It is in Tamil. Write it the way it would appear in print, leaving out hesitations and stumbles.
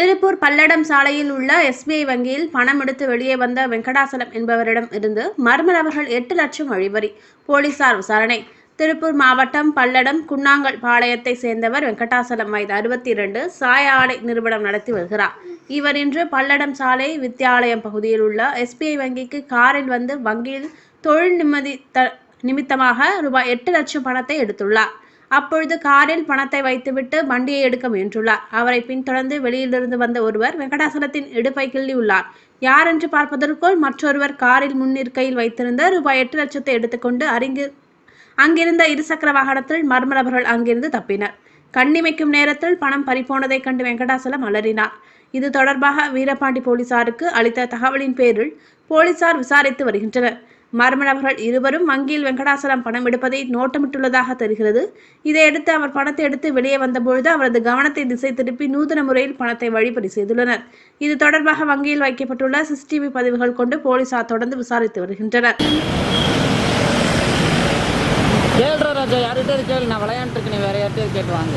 திருப்பூர் பல்லடம் சாலையில் உள்ள SBI வங்கியில் பணம் எடுத்து வெளியே வந்த வெங்கடாசலம் என்பவரிடம் இருந்து மர்ம நபர்கள் 8 லட்சம் வழிப்பறி. போலீசார் விசாரணை. திருப்பூர் மாவட்டம் பல்லடம் குன்னாங்கல் பாளையத்தை சேர்ந்தவர் வெங்கடாசலம், வயது 62, சாய ஆடை நிறுவனம் நடத்தி வருகிறார். இவர் இன்று பல்லடம் சாலை வித்யாலயம் பகுதியில் உள்ள SBI வங்கிக்கு காரில் வந்து வங்கியில் தொழில் நிமித்தமாக ரூபாய் 8 லட்சம் பணத்தை எடுத்துள்ளார். அப்பொழுது காரில் பணத்தை வைத்துவிட்டு வண்டியை எடுக்க முயன்றுள்ளார். அவரை பின்தொடர்ந்து வெளியிலிருந்து வந்த ஒருவர் வெங்கடாசலத்தின் இடுப்பை கிள்ளியுள்ளார். யார் என்று பார்ப்பதற்குள் மற்றொருவர் காரில் முன்னிற்கையில் வைத்திருந்த ரூபாய் 8 லட்சத்தை எடுத்துக்கொண்டு அங்கிருந்த இருசக்கர வாகனத்தில் மர்ம நபர்கள் அங்கிருந்து தப்பினர். கண்ணிமைக்கும் நேரத்தில் பணம் பறிபோனதைக் கண்டு வெங்கடாசலம் அலறினார். இது தொடர்பாக வீரபாண்டி போலீசாருக்கு அளித்த தகவலின் பேரில் போலீசார் விசாரித்து வருகின்றனர். மர்ம நபர்கள் இருவரும் வங்கியில் வெங்கடாசலம் பணம் எடுப்பதை நோட்டமிட்டுள்ளதாக தெரிகிறது. இதையடுத்து அவர் பணத்தை எடுத்து வெளியே வந்தபொழுது அவரது கவனத்தை திசை திருப்பி நூதன முறையில் பணத்தை வழிப்பறி செய்துள்ளனர். இது தொடர்பாக வங்கியில் வைக்கப்பட்டுள்ள CCTV பதிவுகள் கொண்டு போலீசார் தொடர்ந்து விசாரித்து வருகின்றனர். ராஜா, யார்கிட்ட கேளு, நான் விளையாண்டுருக்கு, நீ வேற யார்கிட்ட கேட்டு வாங்க.